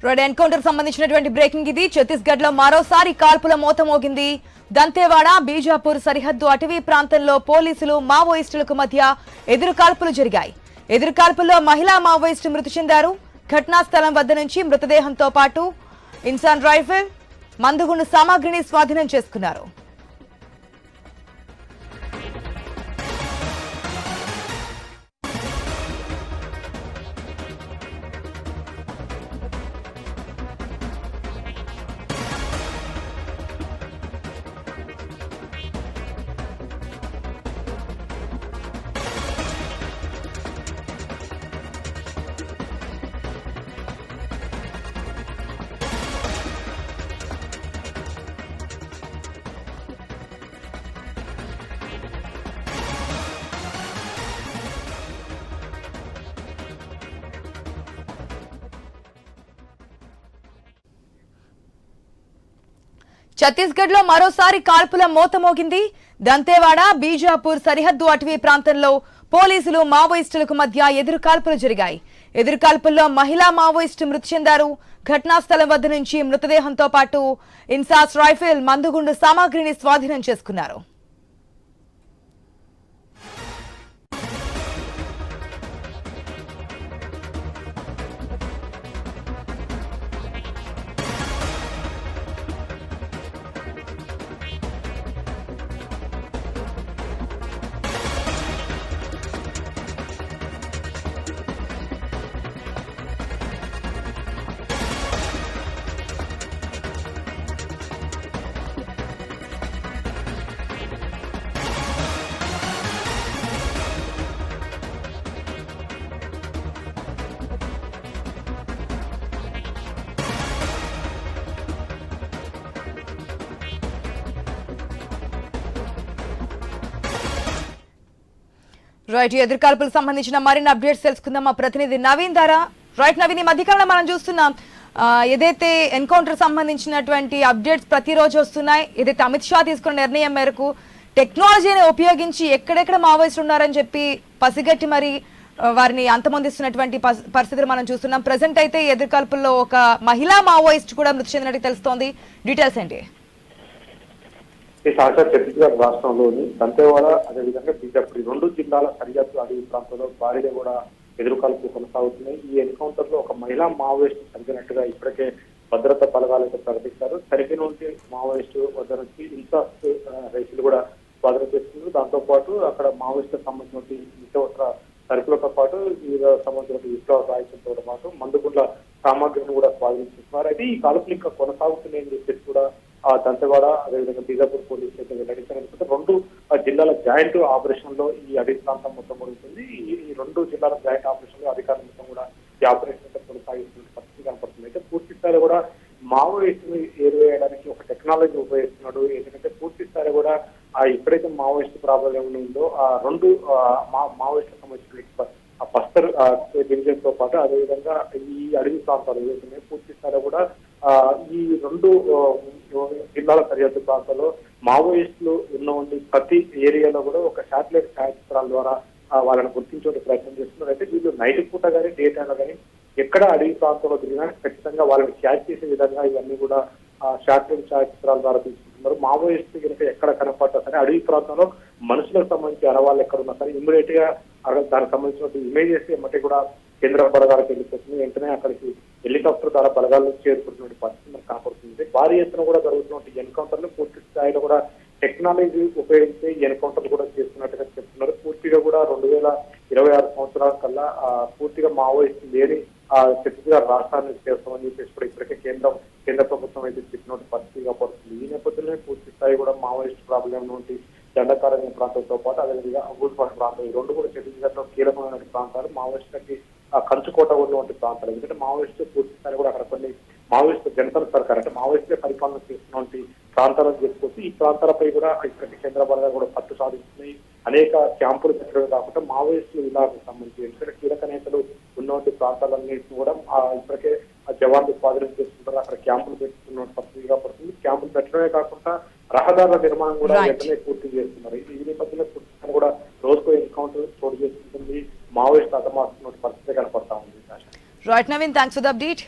Red encounter సంబంధించినటువంటి breaking ఇది. ఛత్తీస్గఢ్ లో మరోసారి కాల్పుల మోత మోగింది. దంతేవాడ బీజాపూర్ సరిహద్దు అటవీ ప్రాంతంలో పోలీసులు మావోయిస్టులకు మధ్య ఎదురు కాల్పులు జరిగాయి. ఎదురు కాల్పుల్లో మహిళా మావోయిస్టు మృతి చెందారు. ఘటనా స్థలం వద్ద నుంచి మృతదేహంతో పాటు ఇన్సాన్ రైఫిల్, మందుగుండు సామాగ్రిని స్వాధీనం చేసుకున్నారు. ఛత్తీస్గఢ్ లో మరోసారి కాల్పుల మోత మోగింది. దంతేవాడ బీజాపూర్ సరిహద్దు అటవీ ప్రాంతంలో పోలీసులు మావోయిస్టులకు మధ్య ఎదురు కాల్పులు జరిగాయి. ఎదురు కాల్పుల్లో మహిళా మావోయిస్టు మృతి చెందారు. ఘటనా స్థలం వద్ద నుంచి మృతదేహంతో పాటు ఇన్సాస్ రైఫిల్, మందుగుండు సామాగ్రిని స్వాధీనం చేసుకున్నారు. రైట్, ఎదురుకాల్పులకు సంబంధించిన మరిన్ని అప్డేట్స్ తెలుసుకుందాం మా ప్రతినిధి నవీన్ ద్వారా. రైట్ నవీన్, ఈ మధ్యకాలంలో మనం చూస్తున్నాం ఏదైతే ఎన్కౌంటర్ సంబంధించినటువంటి అప్డేట్స్ ప్రతిరోజు వస్తున్నాయి. ఏదైతే అమిత్ షా తీసుకున్న నిర్ణయం మేరకు టెక్నాలజీని ఉపయోగించి ఎక్కడెక్కడ మావోయిస్టులు ఉన్నారని చెప్పి పసిగట్టి మరి వారిని అంతమొందిస్తున్నటువంటి పరిస్థితులు మనం చూస్తున్నాం. ప్రజెంట్ అయితే ఎదురుకాల్పుల్లో ఒక మహిళా మావోయిస్ట్ కూడా మృతి చెందినట్టు తెలుస్తోంది. డీటెయిల్స్ ఏంటి? ఈ సాక్షాత్ ఛత్తీస్గఢ్ రాష్ట్రంలోని దంతేవాడ అదేవిధంగా బీజాపూర్ రెండు జిల్లాల సరిహద్దు అడవి ప్రాంతంలో భారీగా కూడా ఎదురుకాల్పులు కొనసాగుతున్నాయి. ఈ ఎన్కౌంటర్ లో ఒక మహిళా మావోయిస్టు చనిపోయినట్టుగా ఇప్పటికే భద్రతా బలగాలు అయితే ప్రకటించారు. సరిగ్గా నుండి మావోయిస్టు వద్ద నుంచి ఇన్సాస్ రైతులు కూడా స్వాధీనం చేస్తున్నారు. దాంతో పాటు అక్కడ మావోయిస్టులకు సంబంధించిన నిత్యావసర సరుకులతో పాటు వివిధ సంబంధించిన విశ్వాస సాహిత్యంతో పాటు మందుగుండ్ల సామాగ్రిని కూడా స్వాధీనం చేస్తున్నారు. అయితే ఈ కాల్పులు ఇంకా కొనసాగుతున్నాయని చెప్పేసి కూడా దంతెవాడ అదేవిధంగా బీజాపూర్ పోలీసులు అయితే వెల్లడించారు. రెండు జిల్లాల జాయింట్ ఆపరేషన్ లో ఈ అడవి ప్రాంతం మొత్తం ఉంటుంది. ఈ రెండు జిల్లాల జాయింట్ ఆపరేషన్ లో అధికారులు మొత్తం కూడా ఈ ఆపరేషన్ అయితే కొనసాగిస్తున్న పరిస్థితి కనపడుతుంది. అయితే పూర్తి స్థాయిలో కూడా మావోయిస్టుని ఏరివేయడానికి ఒక టెక్నాలజీ ఉపయోగిస్తున్నాడు. ఎందుకంటే పూర్తి స్థాయిలో కూడా ఎప్పుడైతే మావోయిస్టు ప్రాబ్లం ఉందో ఆ రెండు మావోయిస్టులకు సంబంధించిన బస్తర్ డివిజన్ తో పాటు అదేవిధంగా ఈ అడవి ప్రాంతాలు ఏదైతే పూర్తి స్థాయిలో కూడా ఈ రెండు జిల్లాల సరిహద్దు ప్రాంతాల్లో మావోయిస్టులు ఉన్న ప్రతి ఏరియాలో కూడా ఒక శాటిలైట్ ఛాయాచిత్రాల ద్వారా వాళ్ళని గుర్తించే ప్రయత్నం చేస్తున్నారు. అయితే వీళ్ళు నైట్ పూట కానీ డే టైంలో కానీ ఎక్కడ అడవి ప్రాంతంలో తిరిగినా ఖచ్చితంగా వాళ్ళని క్యాచ్ చేసే విధంగా ఇవన్నీ కూడా శాటిలైట్ ఛాయాచిత్రాల ద్వారా తీసుకుంటున్నారు. మావోయిస్టు కనుక ఎక్కడ కనపడ్డా సరే అడవి ప్రాంతంలో మనుషులకు సంబంధించి అరవాళ్ళు ఎక్కడ ఉన్నా సరే ఇమ్మీడియట్ గా దానికి సంబంధించిన ఇమేజెస్ ఏమంటే కూడా కేంద్ర బలగాలకు వెళ్ళిపోతుంది. వెంటనే అక్కడికి హెలికాప్టర్ ద్వారా బలగాలు చేరుకుంటున్న పరిస్థితి మనకు కనపడుతుంది. భారీ ఎత్తున కూడా జరుగుతున్న ఎన్కౌంటర్లు పూర్తి స్థాయిలో కూడా టెక్నాలజీ ఉపయోగించి ఎన్కౌంటర్లు కూడా చేస్తున్నట్టుగా చెప్తున్నారు. పూర్తిగా కూడా 2026 సంవత్సరాల కల్లా పూర్తిగా మావోయిస్టు లేని ఛత్తీస్గఢ్ రాష్ట్రాన్ని చేస్తామని చెప్పేసి కూడా ఇప్పటికే కేంద్ర ప్రభుత్వం అయితే చెప్పినట్టు పరిస్థితిగా పడుతుంది. ఈ నేపథ్యంలో పూర్తి స్థాయి కూడా మావోయిస్టు ప్రాబ్లం నుండి దండకారణ్య ప్రాంతంతో పాటు అదేవిధంగా అబూల్పాడు ప్రాంతం ఈ రెండు కూడా ఛత్తీస్గఢ్ లో కీలకమైన ప్రాంతాలు, మావోయిస్టులకి కంచుకోట ఉన్నటువంటి ప్రాంతాలు. ఎందుకంటే మావోయిస్టు పూర్తి స్థాయి కూడా అక్కడ కొన్ని మావోయిస్టు జనతా సర్కార్ అంటే మావోయిస్టులే పరిపాలన చేస్తున్నటువంటి ప్రాంతాలను చెప్పుకోవచ్చు. ఈ ప్రాంతాలపై కూడా ఇప్పటికీ కేంద్ర బలగాలు కూడా పట్టు సాధిస్తున్నాయి. అనేక క్యాంపులు పెట్టడమే కాకుండా మావోయిస్టులు విధాలకు సంబంధించి ఎందుకంటే కీలక నేతలు ఉన్నటువంటి ప్రాంతాలన్నింటినీ కూడా ఇప్పటికే జవాన్లు స్వాధీనం చేసుకుంటారు. అక్కడ క్యాంపులు పెట్టుకున్న పరిస్థితిగా పడుతుంది. క్యాంపులు పెట్టడమే కాకుండా రహదారుల నిర్మాణం కూడా వెంటనే పూర్తి చేస్తున్నారు. ఈ నేపథ్యంలో కూడా రోజుకో ఎన్కౌంటర్ చోటు చేసుకుంటుంది. మావోయిస్టు హతమారుతున్న పరిస్థితి కనపడతా ఉంది. Right Naveen, thanks for the update.